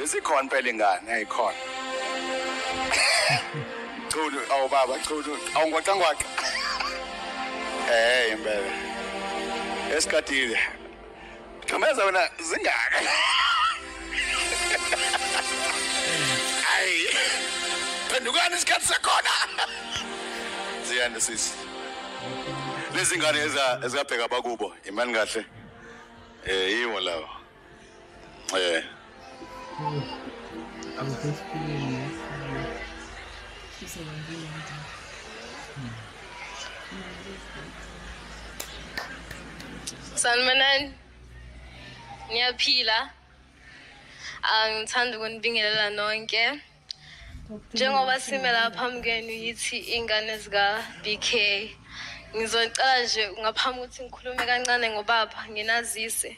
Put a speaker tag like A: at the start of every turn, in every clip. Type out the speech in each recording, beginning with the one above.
A: Lesikhona phela ingane ayikhona. Chulu awu baba chulu awungwaqangwaqa. Impela. Esikadile. Thumeza wena zingaka. Hayi. Phendukani isikhathi sakhona. Ziyanda sisi. Lezi ngane ezabheka bakubo imani kahle. Yiwo lawo.
B: I was just feeling
C: Sanibonani. Ngiyaphila. Angithanda ukunibingelela nonke. Njengoba sime lapha phambi kwenu yithi ingane zika BK. Ngizocela nje ngaphambi ukuthi ngikhulume kancane ngobaba nginazise.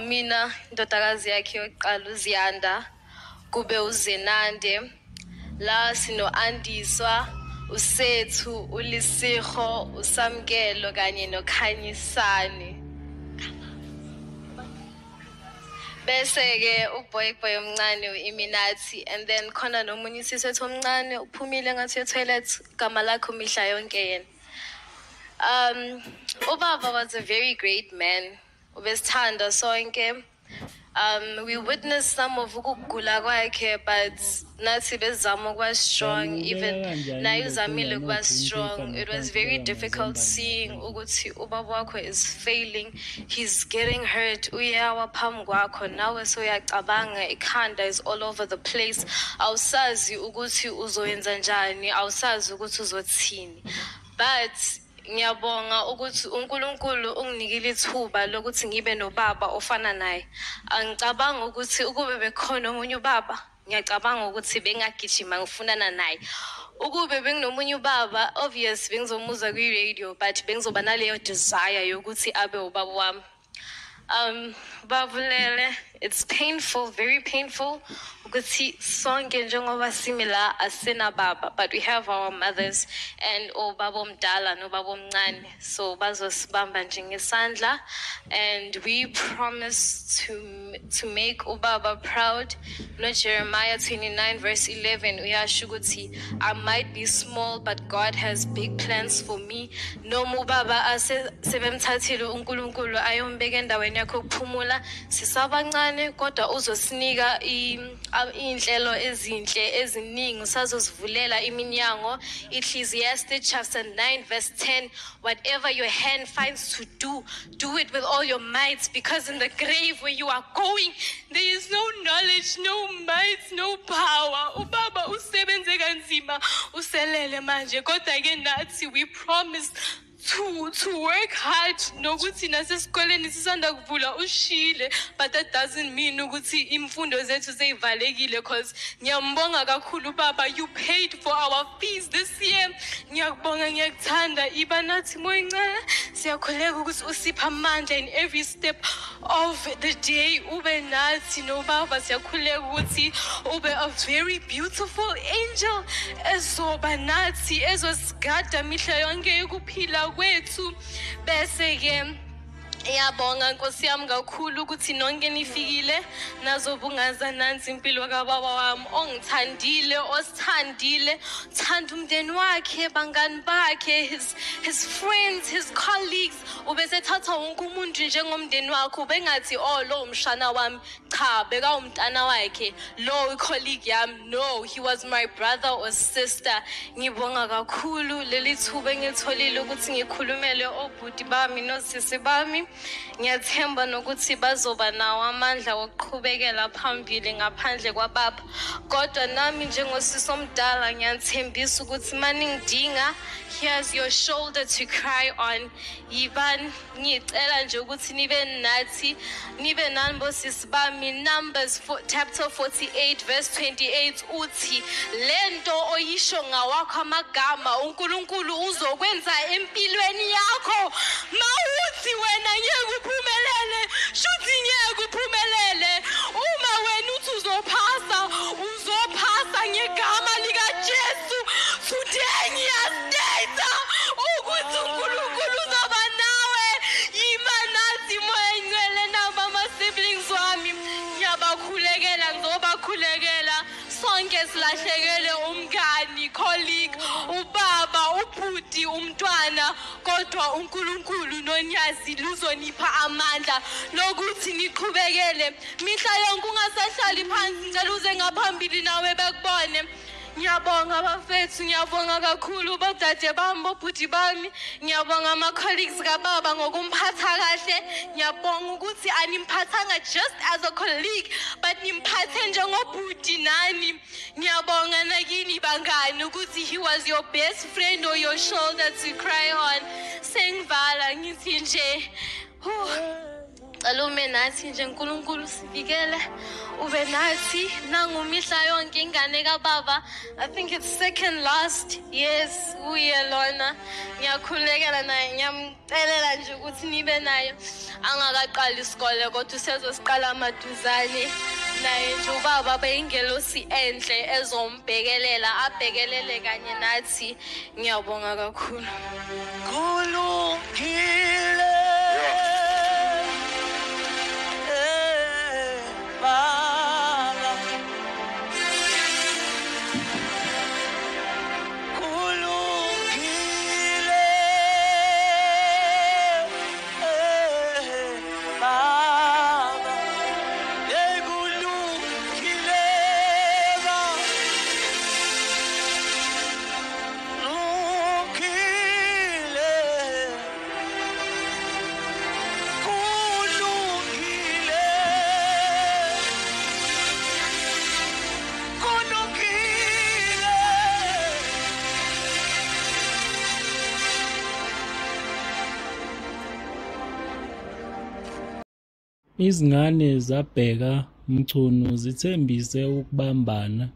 C: Mina indodakazi yakhe yokuqala uZiyanda kube uZenande la sino Andiswa uSethu uLisiho uSamkelo kanye noKhanyisani bese ke uboy omncane uIminathi and then khona nomunye isiswethu omncane uphumile ngathi etoilet igama lakho mihla yonke yena. Ubaba was a very great man. Ubesithanda sonke. We witnessed some of ukugula kwakhe, but nathi bezama ukuba strong, even naye uzamile ukuba strong. It was very difficult seeing ukuthi ubaba wakho is failing, he's getting hurt, uyawa phambi kwakho, nawe soyacabanga, ikhanda is all over the place, awusazi ukuthi uzoyenza njani, awusazi ukuthi uzothini. But ngiyabonga ukuthi uNkulunkulu unginikile ithuba lokuthi ngibe nobaba ofana naye. Angicabanga ukuthi ukube bekhona omunye ubaba, ngiyacabanga ukuthi bengagijima ngifunana naye. Ukube benginomunye ubaba, obvious bengizomuza kwi-radio, but bengizoba naleyo desire yokuthi abe ubaba wami. Bavulele, it's painful, very painful. Ukuthi sonke njengoba simila asina baba, but we have our mothers and obaba omdala nobaba omncane, so bazosibamba nje ngesandla, and we promise to make ubaba proud. No, Jeremiah 29 verse 11 uyasho ukuthi I might be small but God has big plans for me. No mubaba sebemthathile uNkulunkulu ayombeka endaweni yakho ukuphumula, sisabancane kodwa uzosinika inhlelo ezinhle eziningi, usazosivulela iminyango. Ecclesiastes chapter 9 verse 10, whatever your hand finds to do, do it with all your might, because in the grave where you are going, there is no knowledge, no might, no power. Ubaba usebenze kanzima uselele manje, kodwa ke nathi we promise to work hard, nokuthi nasesikoleni sisanda kuvula ushile, but that doesn't mean ukuthi imfundo zethu seyivalekile, because ngiyambonga kakhulu baba, you paid for our fees this year. Ngiyakubonga, ngiyakuthanda iba nathi moyincane, siyakhuleka ukuthi usipha amandla in every step of the day. Ube nathi no baba, siyakhuleka ukuthi ube a very beautiful angel ezoba nathi, ezosigada mihla yonke yokuphila kwethu. Bese ke iyabonga Nkosi yami kakhulu ukuthi nonke nifikile nazobungaza nansi impilo kababa wami ongithandile, osithandile, thanda umndeni wakhe, bangani bakhe, his friends, his colleagues. Ubesethatha wonke umuntu njengomndeni wakho, bengathi lo umshana wami, cha beka umntana wakhe, lo colleague yami. No, he was my brother or sister. Ngibonga kakhulu leli thuba engitholile ukuthi ngikhulumele obhuti bami nosisi bami. Ngiyathemba nokuthi bazoba nawo amandla wokuqhubekela phambili ngaphandle kwababa, kodwa nami njengosisi omdala ngiyathembisa ukuthi maningidinga, here's your shoulder to cry on. Yibani ngicela nje ukuthi nibe nathi, nibe nani bosisi bami. Numbers chapter 48 verse 28 uthi lento oyisho ngawakho amagama uNkulunkulu uzokwenza empilweni yakho. Mawuthi wena ngeke uphumelele, shuthi ngeke uphumelele. Uma wena uthi uzophasa ngegama likaJesu. Today ngiyastate ukuthi uNkulunkulu uzoba nawe. Yima nathi moya ngcwele nabo ama siblings wami. Ngiyabakhulekela ungalahlekele umngani, colleague, ubaba, ubhuti, umntwana, kodwa uNkulunkulu nonyazi luzonipha amandla lokuthi niqhubekele. Mihla yonke ungasahlali phansi njalo uze ngaphambili nawe bekubone. Ngiyabonga bafethu, ngiyabonga kakhulu bodade bami, bobhuti bami, ngiyabonga ama-colleagues kababa ngokumphatha kahle, ngiyabonga ukuthi animphathanga just as a colleague but nimphathe njengobhuti nani. Ngiyabonga nakini bangani ukuthi he was your best friend or your shoulder to cry on. Sengivala ngithi nje Alume nathi nje uNkulunkulu sivikele ube nathi nangumihla yonke ingane kaBaba. I think it's second last. Yes, uye lona. Ngiyakhulekela naye, ngiyamcelela nje ukuthi nibe naye. Angakaqali isikole kodwa usezosiqala amaduzane. Naye nje uBaba beyingelosi enhle ezombhekelela, abhekelele kanye nathi. Ngiyabonga kakhulu.
D: Kulungile.
B: Izingane zaBheka Mchunu zithembise ukubambana